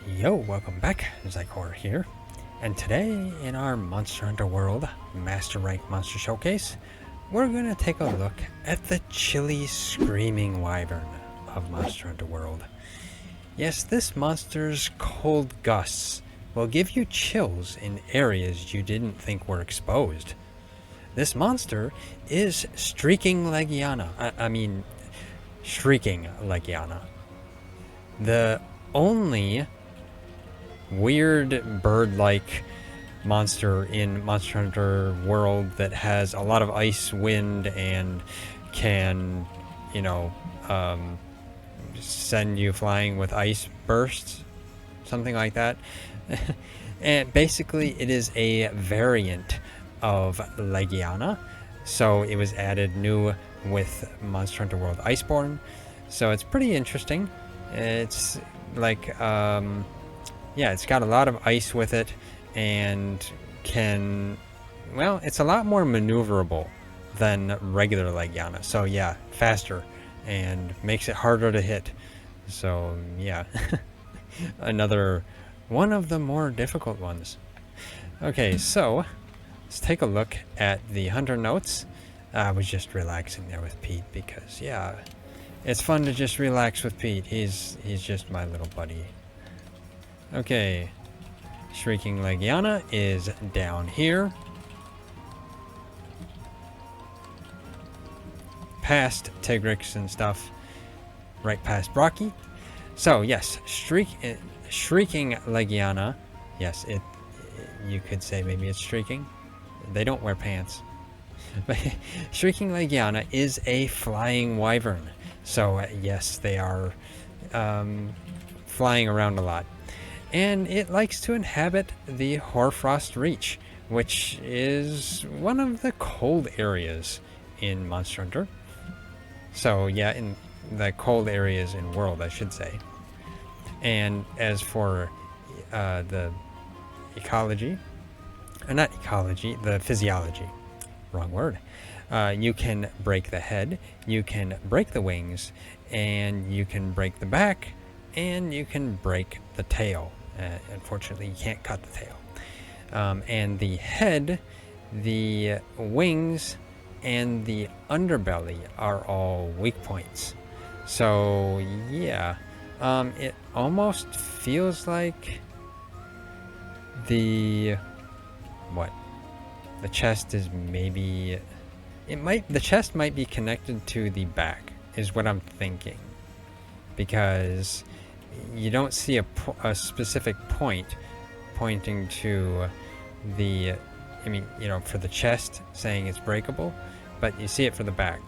Yo, welcome back, Zycor here, and today in our Monster Hunter World Master Rank Monster Showcase, we're gonna take a look at the chilly Screaming Wyvern of Monster Hunter World. Yes, this monster's cold gusts will give you chills in areas you didn't think were exposed. This monster is Shrieking Legiana. Shrieking Legiana. The only weird bird-like monster in Monster Hunter World that has a lot of ice, wind, and can, send you flying with ice bursts, something like that. And basically, it is a variant of Legiana, so it was added new with Monster Hunter World Iceborne. So it's pretty interesting. It's like it's got a lot of ice with it, and it's a lot more maneuverable than regular Legiana. So yeah, faster and makes it harder to hit. So yeah, another one of the more difficult ones. Okay, so let's take a look at the hunter notes. I was just relaxing there with Pete because yeah, it's fun to just relax with Pete. He's just my little buddy. Okay, Shrieking Legiana is down here, past Tigrix and stuff, right past Brocky. So yes, Shrieking Legiana, yes, you could say maybe it's shrieking. They don't wear pants. But Shrieking Legiana is a flying wyvern. So yes, they are flying around a lot. And it likes to inhabit the Hoarfrost Reach, which is one of the cold areas in Monster Hunter. So yeah, in the cold areas in World, I should say. And as for the ecology, the physiology, wrong word. You can break the head, you can break the wings, and you can break the back, and you can break the tail. Unfortunately, you can't cut the tail. And the head, the wings, and the underbelly are all weak points. So yeah, it almost feels like the chest is maybe the chest might be connected to the back is what I'm thinking, because you don't see a specific point pointing to the for the chest saying it's breakable, but you see it for the back.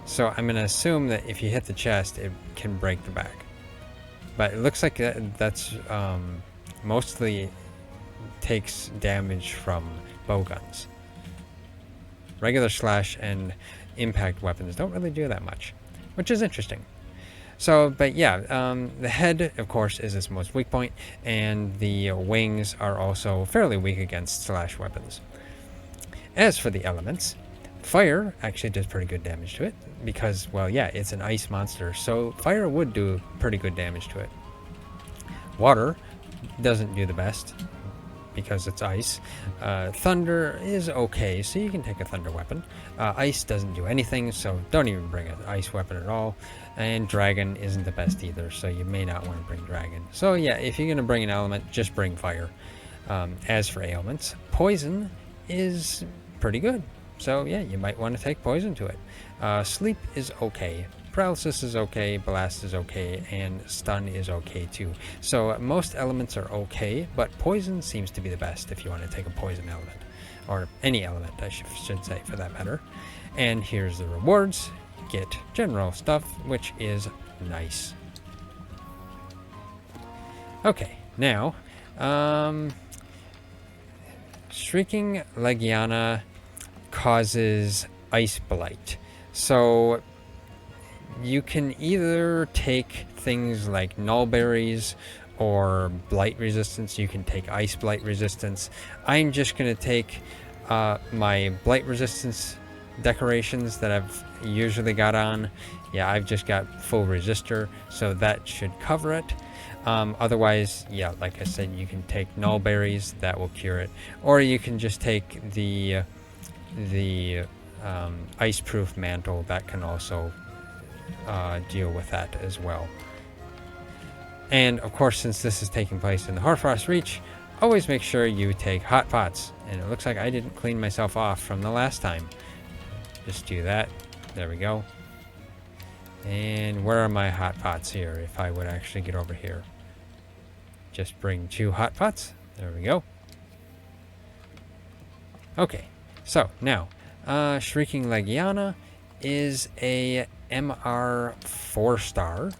So I'm going to assume that if you hit the chest, it can break the back. But it looks like that's mostly takes damage from bowguns. Regular slash and impact weapons don't really do that much, which is interesting. So, but yeah, the head, of course, is its most weak point, and the wings are also fairly weak against slash weapons. As for the elements, fire actually does pretty good damage to it, because, well, yeah, it's an ice monster, so fire would do pretty good damage to it. Water doesn't do the best, because it's ice. Thunder is okay, so you can take a thunder weapon. Ice doesn't do anything, so don't even bring an ice weapon at all. And dragon isn't the best either, so you may not want to bring dragon. So yeah, if you're going to bring an element, just bring fire. As for ailments, poison is pretty good. So yeah, you might want to take poison to it. Sleep is okay. Paralysis is okay, blast is okay, and stun is okay too. So most elements are okay, but poison seems to be the best if you want to take a poison element. Or any element, I should say, for that matter. And here's the rewards. Get general stuff, which is nice. Okay, now, Shrieking Legiana causes ice blight. So you can either take things like nullberries or blight resistance. You can take ice blight resistance. I'm just going to take my blight resistance decorations that I've usually got on, yeah, I've just got full resistor, so that should cover it. Otherwise, yeah, like I said, you can take null berries, that will cure it, or you can just take the ice-proof mantle, that can also deal with that as well. And of course, since this is taking place in the Hoarfrost Reach, always make sure you take hot pots. And it looks like I didn't clean myself off from the last time. Just do that. There we go. And where are my hot pots here? If I would actually get over here. Just bring 2 hot pots. There we go. Okay. So, now, Shrieking Legiana is a MR 4-star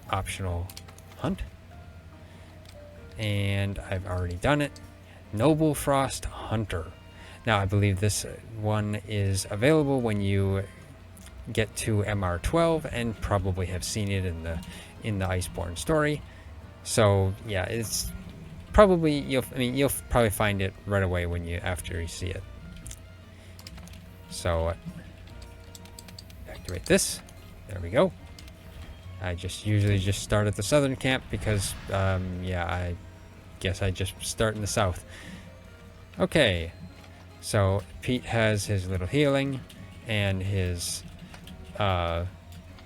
optional hunt. And I've already done it. Noble Frost Hunter. Now, I believe this one is available when you get to MR12 and probably have seen it in the Iceborne story. So, yeah, it's probably you'll probably find it right away after you see it. So, activate this. There we go. I usually just start at the southern camp because, yeah, I guess I just start in the south. Okay, so Pete has his little healing and his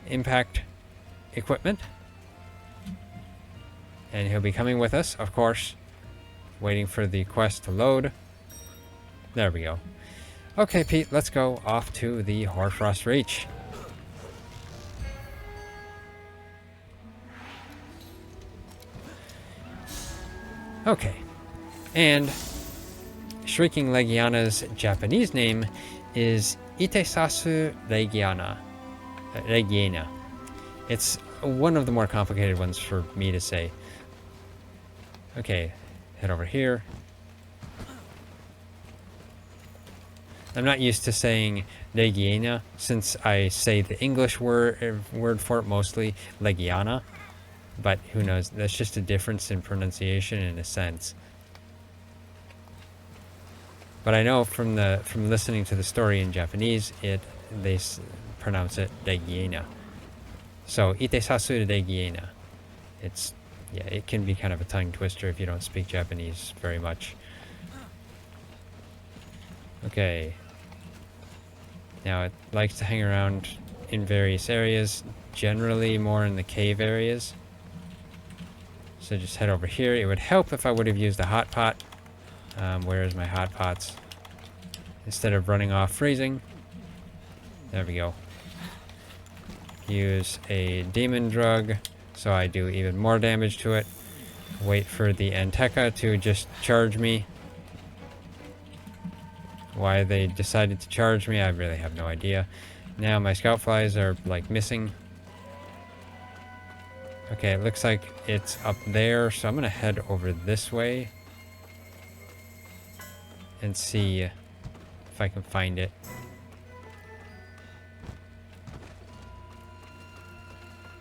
impact equipment. And he'll be coming with us, of course, waiting for the quest to load. There we go. Okay, Pete, let's go off to the Hoarfrost Reach. Okay, and Shrieking Legiana's Japanese name is Itesasu Legiana. It's one of the more complicated ones for me to say. Okay, head over here. I'm not used to saying Legiana since I say the English word for it mostly, Legiana. But who knows? That's just a difference in pronunciation in a sense. But I know from listening to the story in Japanese, they pronounce it Legiana. So Itesasu Legiana. It can be kind of a tongue twister if you don't speak Japanese very much. Okay. Now it likes to hang around in various areas, generally more in the cave areas. So just head over here. It would help if I would have used a hot pot. Where's my hot pots? Instead of running off freezing. There we go. Use a demon drug so I do even more damage to it. Wait for the Anteka to just charge me. Why they decided to charge me, I really have no idea. Now my scout flies are like missing. Okay, it looks like it's up there, so I'm gonna head over this way and see if I can find it.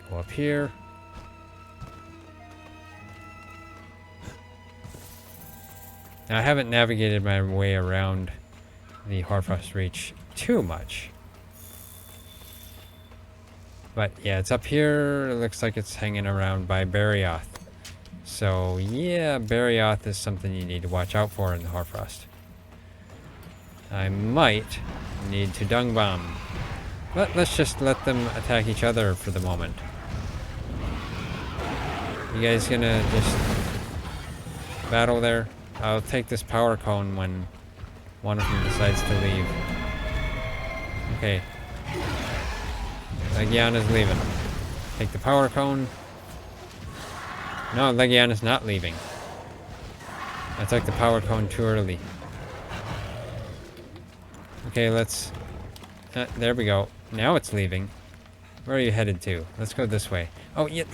Go up here. Now I haven't navigated my way around the Hoarfrost Reach too much. But yeah, it's up here. It looks like it's hanging around by Barioth. So yeah, Barioth is something you need to watch out for in the Hoarfrost. I might need to dung bomb. But let's just let them attack each other for the moment. You guys gonna just battle there? I'll take this power cone when one of them decides to leave. Okay. Legiana's leaving. Take the power cone. No, Legiana's not leaving. I took the power cone too early. Okay, let's... there we go. Now it's leaving. Where are you headed to? Let's go this way. Oh, yeah.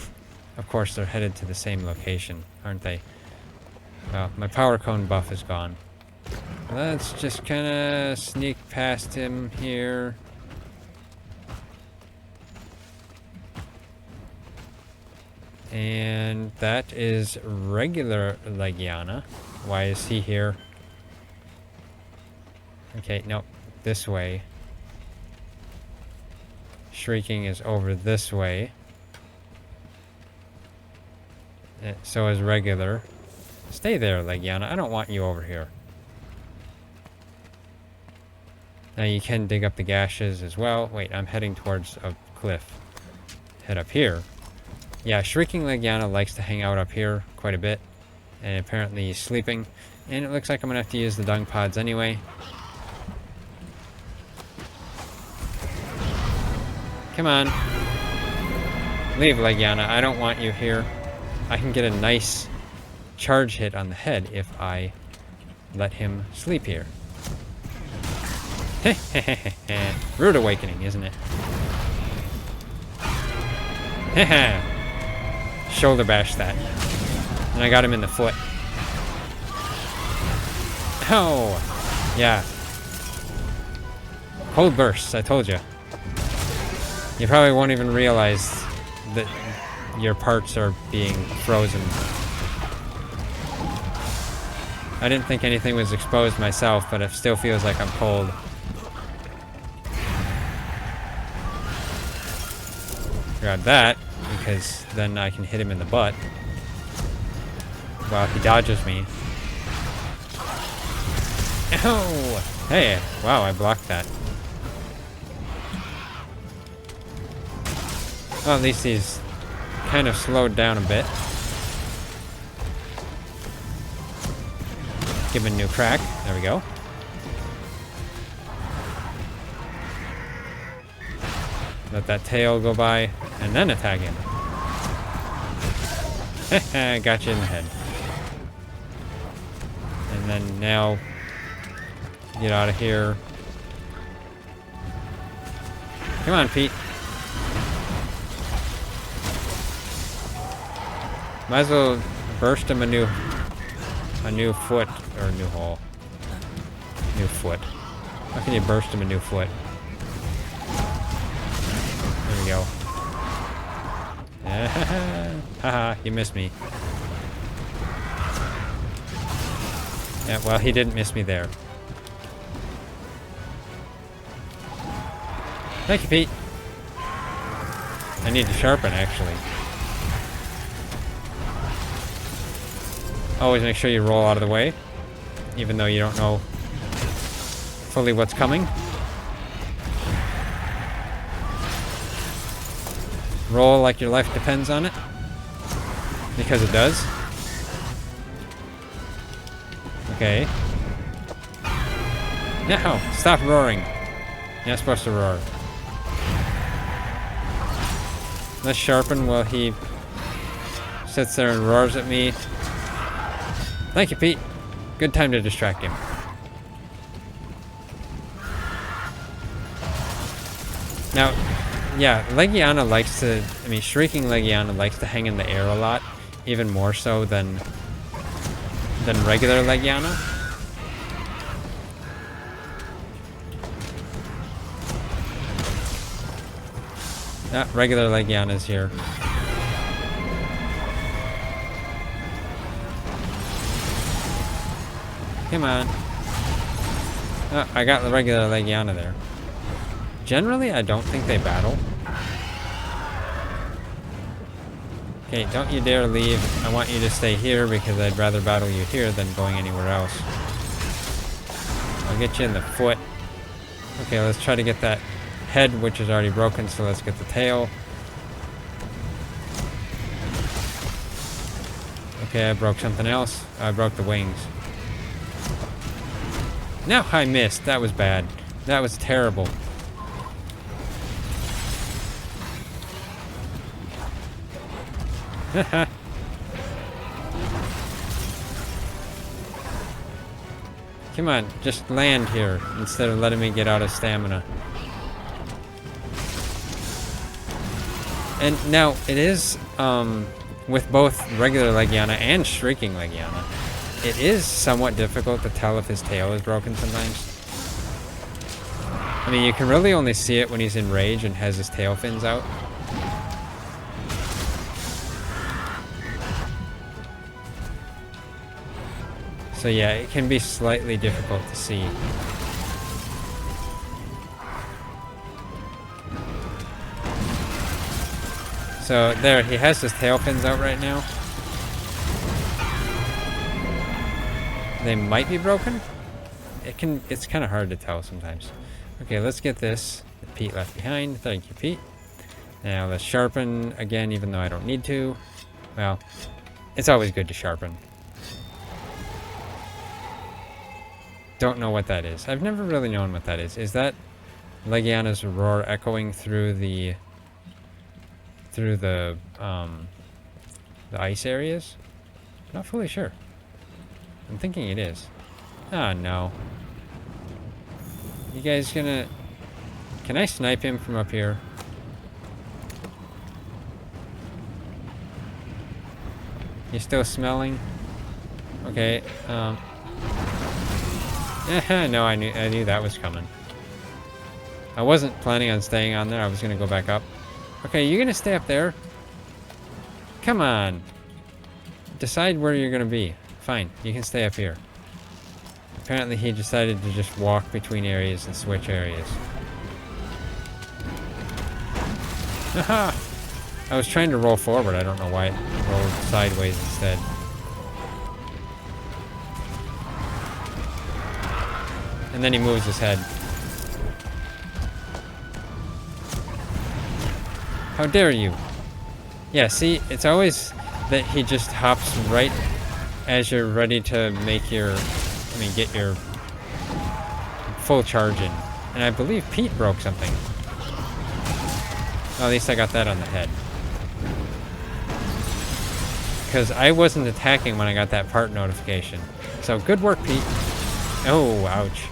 Of course, they're headed to the same location, aren't they? Well, my power cone buff is gone. Let's just kind of sneak past him here. And that is regular Legiana. Why is he here? Okay, no. this way. Shrieking is over this way. So is regular. Stay there, Legiana. I don't want you over here. Now you can dig up the gashes as well. Wait, I'm heading towards a cliff. Head up here. Yeah, Shrieking Legiana likes to hang out up here quite a bit. And apparently he's sleeping. And it looks like I'm going to have to use the dung pods anyway. Come on. Leave, Legiana. I don't want you here. I can get a nice charge hit on the head if I let him sleep here. Rude awakening, isn't it? Shoulder bash that. And I got him in the foot. Oh! Yeah. Cold bursts, I told you. You probably won't even realize that your parts are being frozen. I didn't think anything was exposed myself, but it still feels like I'm cold. Grab that, because then I can hit him in the butt while he dodges me. Ow! Hey, wow, I blocked that. Well, at least he's kind of slowed down a bit. Give him a new crack. There we go. Let that tail go by, and then attack him. Got you in the head. And then now, get out of here. Come on, Pete. Might as well burst him a new foot, or a new hole. New foot. How can you burst him a new foot? There we go. Haha, you missed me. Yeah, well, he didn't miss me there. Thank you, Pete. I need to sharpen, actually. Always make sure you roll out of the way, even though you don't know fully what's coming. Roll like your life depends on it, because it does. Okay. No, stop roaring. You're not supposed to roar. Let's sharpen while he sits there and roars at me. Thank you, Pete. Good time to distract him. Now, yeah, Legiana likes to... Shrieking Legiana likes to hang in the air a lot. Even more so than regular Legiana. Ah, regular Legiana's here. Come on. Oh, I got the regular Legiana there. Generally, I don't think they battle. Okay, don't you dare leave. I want you to stay here because I'd rather battle you here than going anywhere else. I'll get you in the foot. Okay, let's try to get that head, which is already broken, so let's get the tail. Okay, I broke something else. I broke the wings. No, I missed. That was bad. That was terrible. Come on, just land here instead of letting me get out of stamina. And now, it is, with both regular Legiana and Shrieking Legiana, it is somewhat difficult to tell if his tail is broken sometimes. I mean, you can really only see it when he's in rage and has his tail fins out. So yeah, it can be slightly difficult to see. So there, he has his tail fins out right now. They might be broken. It's kind of hard to tell sometimes. Okay, let's get this. Pete left behind. Thank you, Pete. Now let's sharpen again, even though I don't need to. Well, it's always good to sharpen. Don't know what that is. I've never really known what that is. Is that Legiana's roar echoing through the ice areas? Not fully sure. I'm thinking it is. Oh no. You guys gonna... Can I snipe him from up here? You still smelling? Okay, no, I knew that was coming. I wasn't planning on staying on there. I was gonna go back up. Okay, you're gonna stay up there? Come on. Decide where you're gonna be. Fine, you can stay up here. Apparently he decided to just walk between areas and switch areas. Haha! I was trying to roll forward. I don't know why it rolled sideways instead. And then he moves his head. How dare you? Yeah, see, it's always that he just hops right as you're ready to make your... get your full charge in. And I believe Pete broke something. Well, at least I got that on the head. Because I wasn't attacking when I got that part notification. So, good work, Pete. Oh, ouch.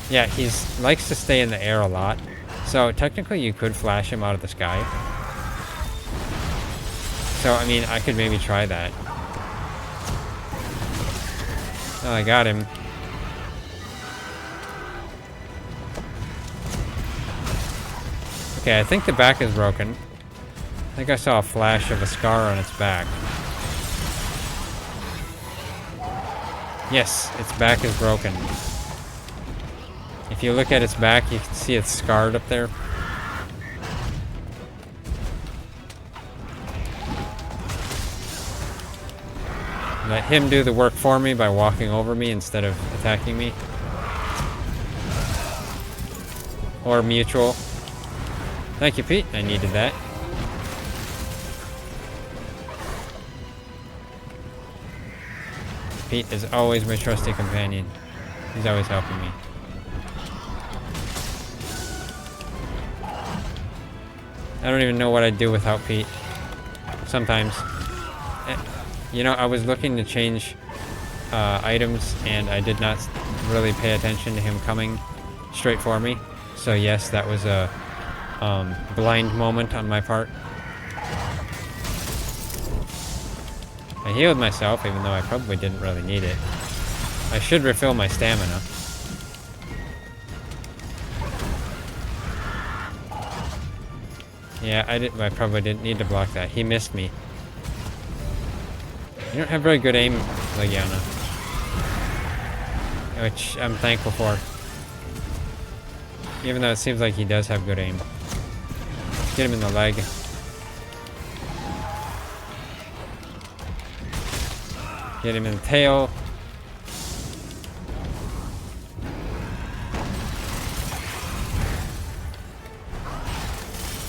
Yeah, he likes to stay in the air a lot. So, technically you could flash him out of the sky. So, I mean, I could maybe try that. Oh, I got him. Okay, I think the back is broken. I think I saw a flash of a scar on its back. Yes, its back is broken. If you look at its back, you can see it's scarred up there. Let him do the work for me by walking over me instead of attacking me. Or mutual. Thank you, Pete. I needed that. Pete is always my trusty companion. He's always helping me. I don't even know what I'd do without Pete. Sometimes. You know, I was looking to change items, and I did not really pay attention to him coming straight for me. So yes, that was a blind moment on my part. I healed myself, even though I probably didn't really need it. I should refill my stamina. Yeah, I probably didn't need to block that. He missed me. You don't have very good aim, Legiana. Which I'm thankful for. Even though it seems like he does have good aim. Get him in the leg. Get him in the tail.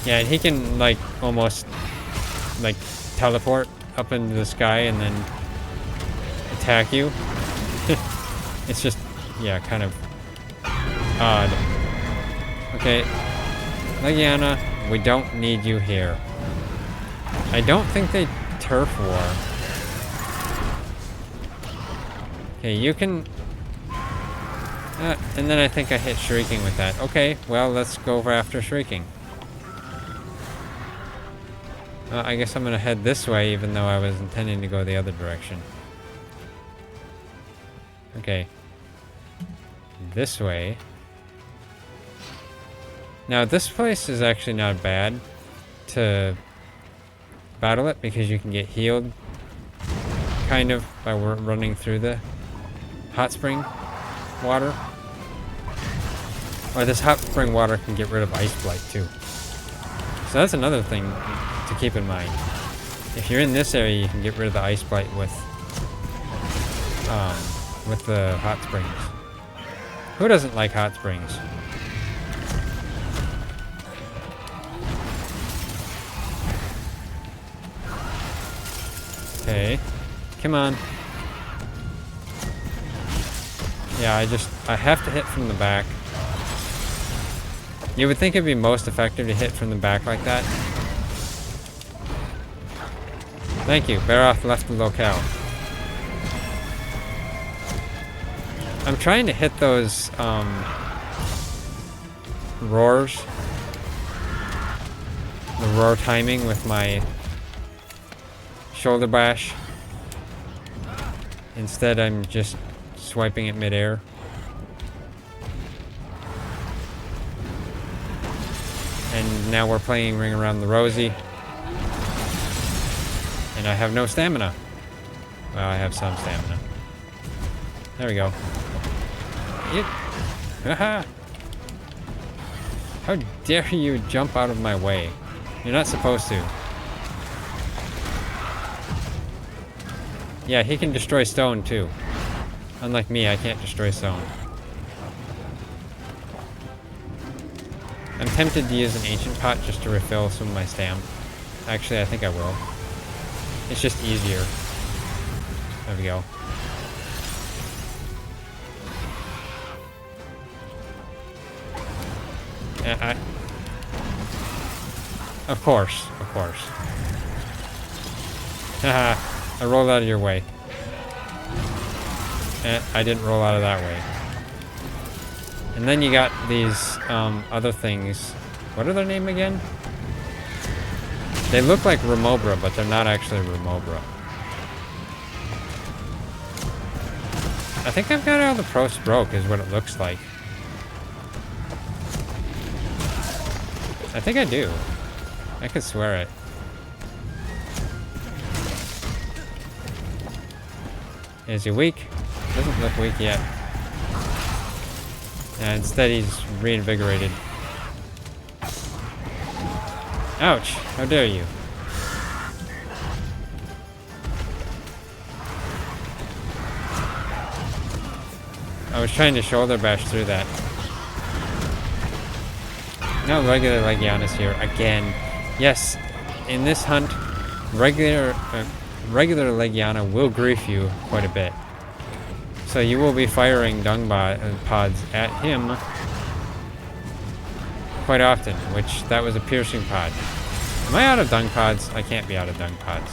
Yeah, and he can, like, almost, like, teleport up into the sky and then attack you. It's just, yeah, kind of odd. Okay, Legiana, we don't need you here. I don't think they turf war. Okay, you can... and then I think I hit Shrieking with that. Okay, well, let's go after Shrieking. I guess I'm gonna head this way, even though I was intending to go the other direction. Okay. This way. Now, this place is actually not bad to battle it, because you can get healed, kind of, by running through the hot spring water. Or this hot spring water can get rid of ice blight too. So that's another thing to keep in mind. If you're in this area, you can get rid of the ice blight with the hot springs. Who doesn't like hot springs? Okay, come on. Yeah, I have to hit from the back. You would think it'd be most effective to hit from the back like that. Thank you. Baroth left the locale. I'm trying to hit those roars. The roar timing with my shoulder bash. Instead, I'm just swiping it midair. And now we're playing Ring Around the Rosie. And I have no stamina. Well, I have some stamina. There we go. Haha! How dare you jump out of my way? You're not supposed to. Yeah, he can destroy stone too. Unlike me, I can't destroy stone. I'm tempted to use an ancient pot just to refill some of my stam. Actually, I think I will. It's just easier. There we go. Of course. Haha, I rolled out of your way. I didn't roll out of that way. And then you got these other things. What are their name again? They look like Remobra, but they're not actually Remobra. I think I've got all the pros broke, is what it looks like. I think I do. I could swear it. Is he weak? Doesn't look weak yet. And instead he's reinvigorated. Ouch! How dare you? I was trying to shoulder bash through that. No regular Legiana's here again. Yes, in this hunt, regular Legiana will grief you quite a bit. So you will be firing dung pods at him quite often, which that was a piercing pod. Am I out of dung pods? I can't be out of dung pods.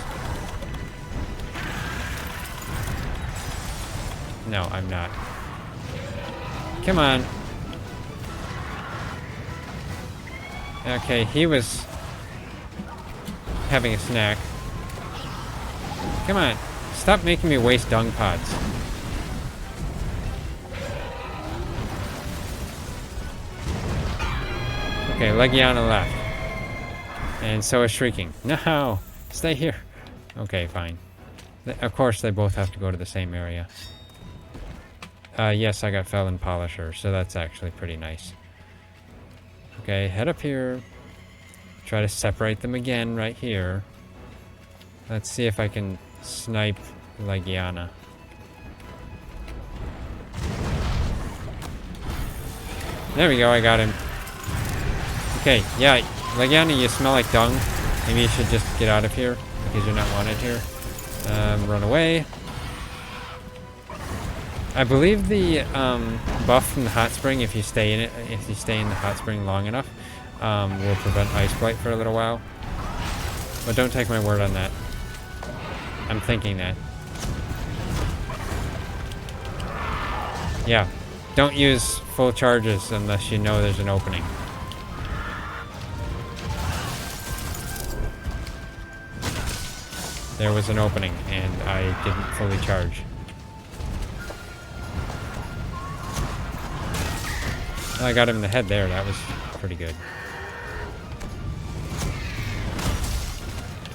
No, I'm not. Come on. Okay, he was having a snack. Come on. Stop making me waste dung pods. Okay, Legiana left. And so is Shrieking. No! Stay here. Okay, fine. Of course, they both have to go to the same area. Yes, I got Felon Polisher, so that's actually pretty nice. Okay, head up here. Try to separate them again right here. Let's see if I can snipe Legiana. There we go, I got him. Okay, yeah, Legiana, you smell like dung. Maybe you should just get out of here, because you're not wanted here. Run away. I believe the buff from the hot spring, if you stay in it, if you stay in the hot spring long enough, will prevent ice blight for a little while. But don't take my word on that. I'm thinking that. Yeah, don't use full charges unless you know there's an opening. There was an opening, and I didn't fully charge. I got him in the head there. That was pretty good.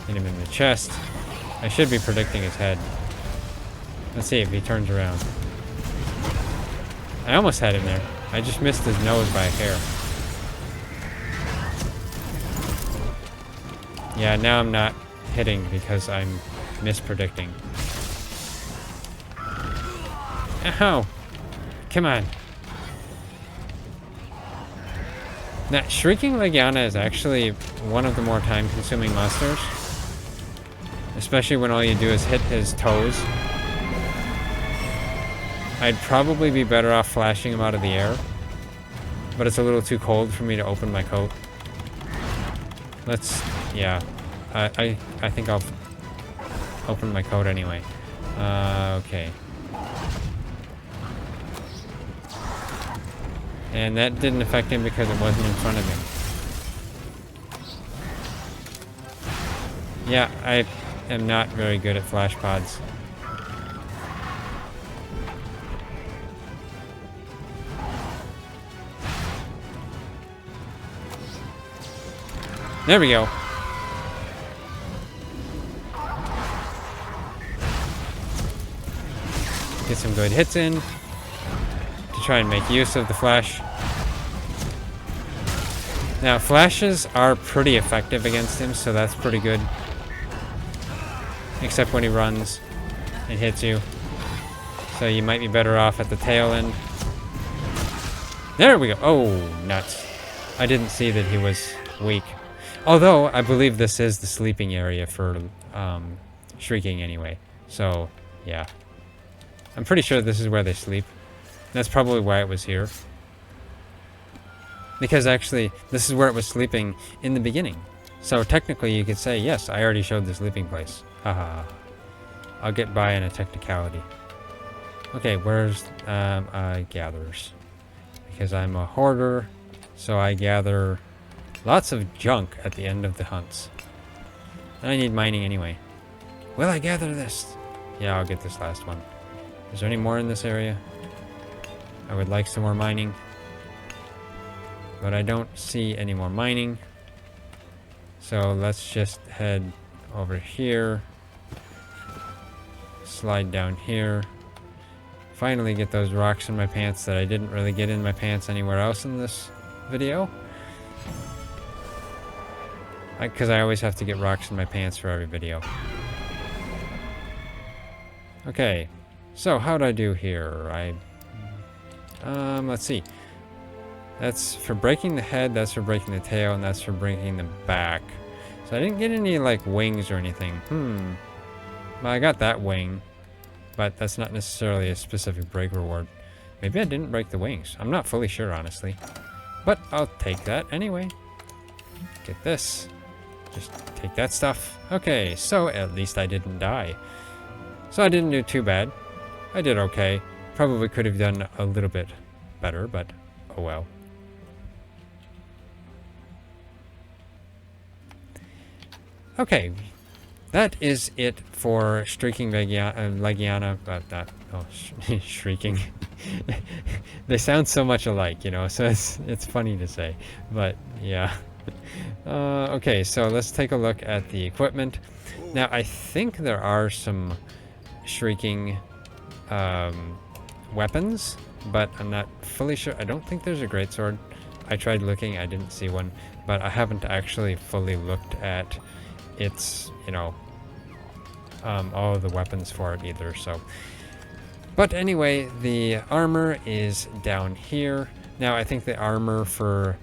Hit him in the chest. I should be predicting his head. Let's see if he turns around. I almost had him there. I just missed his nose by a hair. Yeah, now I'm not hitting because I'm mispredicting. Ow! Come on. Now, Shrieking Legiana is actually one of the more time-consuming monsters. Especially when all you do is hit his toes. I'd probably be better off flashing him out of the air. But it's a little too cold for me to open my coat. Let's... yeah. I think I'll open my coat anyway. Okay. And that didn't affect him because it wasn't in front of him. Yeah, I am not very good at flash pods. There we go. Get some good hits in to try and make use of the flash. Now, flashes are pretty effective against him, so that's pretty good. Except when he runs and hits you. So you might be better off at the tail end. There we go. Oh, nuts. I didn't see that he was weak. Although, I believe this is the sleeping area for Shrieking anyway. So, yeah. I'm pretty sure this is where they sleep. That's probably why it was here. Because actually, this is where it was sleeping in the beginning. So technically you could say, yes, I already showed the sleeping place. Haha. I'll get by in a technicality. Okay, where's gatherers? Because I'm a hoarder, so I gather lots of junk at the end of the hunts. And I need mining anyway. Will I gather this? Yeah, I'll get this last one. Is there any more in this area? I would like some more mining. But I don't see any more mining. So let's just head over here. Slide down here. Finally get those rocks in my pants that I didn't really get in my pants anywhere else in this video. Because I always have to get rocks in my pants for every video. Okay. So, how'd I do here? Let's see. That's for breaking the head, that's for breaking the tail, and that's for breaking the back. So I didn't get any, like, wings or anything. Well, I got that wing, but that's not necessarily a specific break reward. Maybe I didn't break the wings. I'm not fully sure, honestly. But I'll take that anyway. Get this. Just take that stuff. Okay, so at least I didn't die. So I didn't do too bad. I did okay. Probably could have done a little bit better, but oh well. Okay, that is it for Shrieking Legiana, Shrieking. They sound so much alike, you know, so it's funny to say, but yeah. Okay, so let's take a look at the equipment. Now, I think there are some Shrieking weapons, but I'm not fully sure. I don't think there's a greatsword. I tried looking, I didn't see one, but I haven't actually fully looked at its, you know, all of the weapons for it either, so. But anyway, the armor is down here. Now, I think the armor for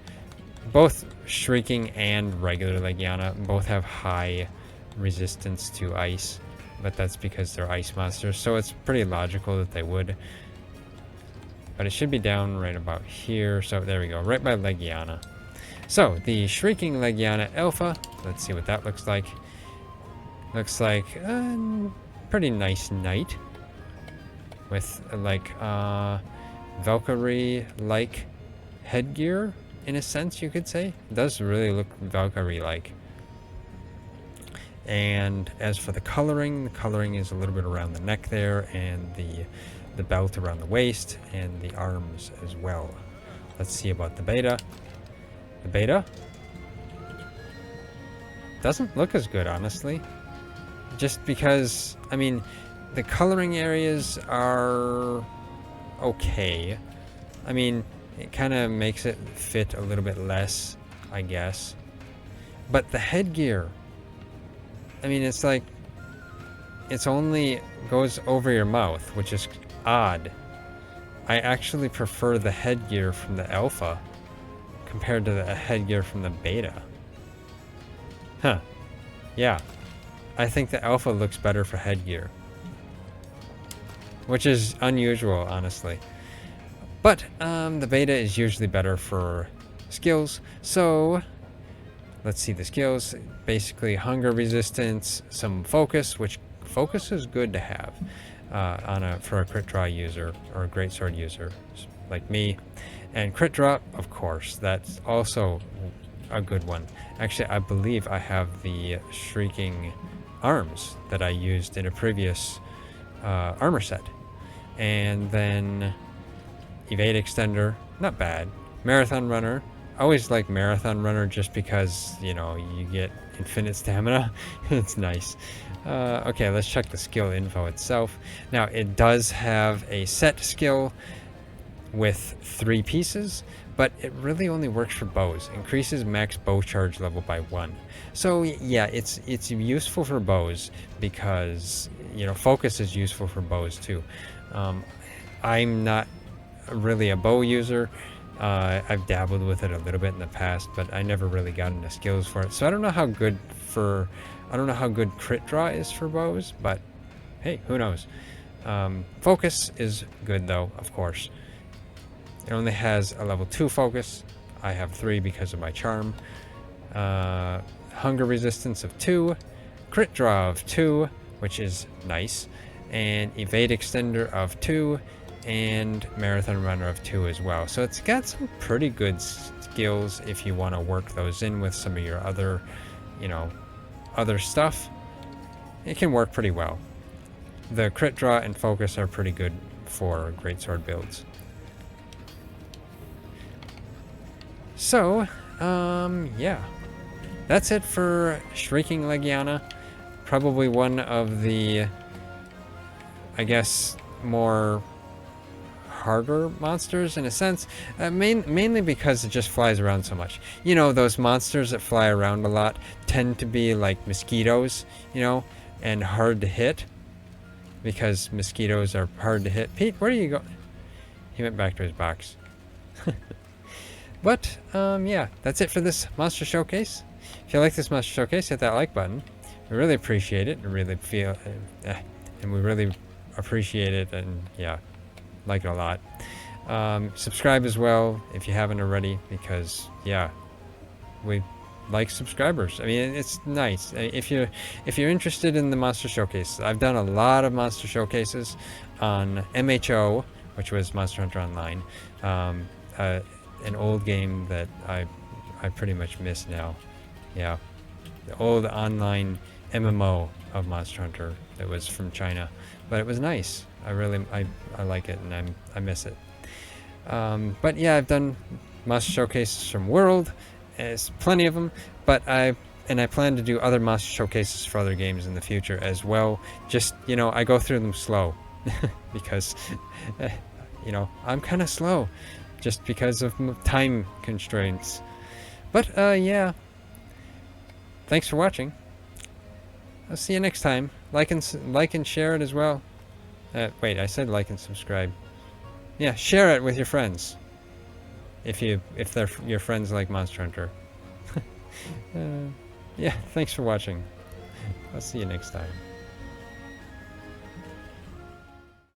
both Shrieking and regular Legiana both have high resistance to ice, but that's because they're ice monsters, so it's pretty logical that they would. But it should be down right about here, so there we go, right by Legiana. So, the Shrieking Legiana Alpha, let's see what that looks like. Looks like a pretty nice knight with like Valkyrie-like headgear, in a sense you could say. It does really look Valkyrie-like. And as for the coloring is a little bit around the neck there, and the belt around the waist, and the arms as well. Let's see about the beta. The beta doesn't look as good, honestly. Just because, I mean, the coloring areas are okay. I mean, it kind of makes it fit a little bit less, I guess. But the headgear, I mean, it's like, it's only goes over your mouth, which is odd. I actually prefer the headgear from the alpha compared to the headgear from the beta. Huh. Yeah. I think the alpha looks better for headgear. Which is unusual, honestly. But the beta is usually better for skills. So let's see the skills. Basically hunger resistance, some focus, which focus is good to have for a crit draw user or a greatsword user like me. And crit drop, of course, that's also a good one. Actually, I believe I have the Shrieking arms that I used in a previous armor set. And then evade extender, not bad. Marathon runner, I always like marathon runner just because, you know, you get infinite stamina. It's nice. Okay, let's check the skill info itself. Now, it does have a set skill with 3 pieces, but it really only works for bows. Increases max bow charge level by 1. So yeah, it's useful for bows because, you know, focus is useful for bows too. I'm not really a bow user. I've dabbled with it a little bit in the past, but I never really got into skills for it. So I don't know how good crit draw is for bows, but hey, who knows? Focus is good though, of course. It only has a level 2 focus. I have 3 because of my charm. Hunger resistance of 2. Crit draw of 2, which is nice. And evade extender of 2. And marathon runner of 2 as well. So it's got some pretty good skills if you want to work those in with some of your other, you know, other stuff. It can work pretty well. The crit draw and focus are pretty good for greatsword builds. So, yeah. That's it for Shrieking Legiana. Probably one of the, I guess, more harder monsters in a sense. Mainly because it just flies around so much. You know, those monsters that fly around a lot tend to be like mosquitoes, you know, and hard to hit. Because mosquitoes are hard to hit. Pete, where do you go? He went back to his box. But, yeah, that's it for this Monster Showcase. If you like this Monster Showcase, hit that like button. We really appreciate it. We really feel, and we really appreciate it, and yeah, like it a lot. Subscribe as well if you haven't already, because yeah, we like subscribers. I mean, it's nice. If you're interested in the Monster Showcase, I've done a lot of Monster Showcases on MHO, which was Monster Hunter Online. An old game that I pretty much miss now. Yeah, the old online MMO of Monster Hunter that was from China, but it was nice. I like it, and I miss it. But yeah, I've done Monster Showcases from World. There's plenty of them, but I plan to do other Monster Showcases for other games in the future as well. Just, you know, I go through them slow because you know, I'm kind of slow. Just because of time constraints. But, yeah. Thanks for watching. I'll see you next time. Like and share it as well. Wait, I said like and subscribe. Yeah, share it with your friends. If they're your friends like Monster Hunter. Yeah, thanks for watching. I'll see you next time.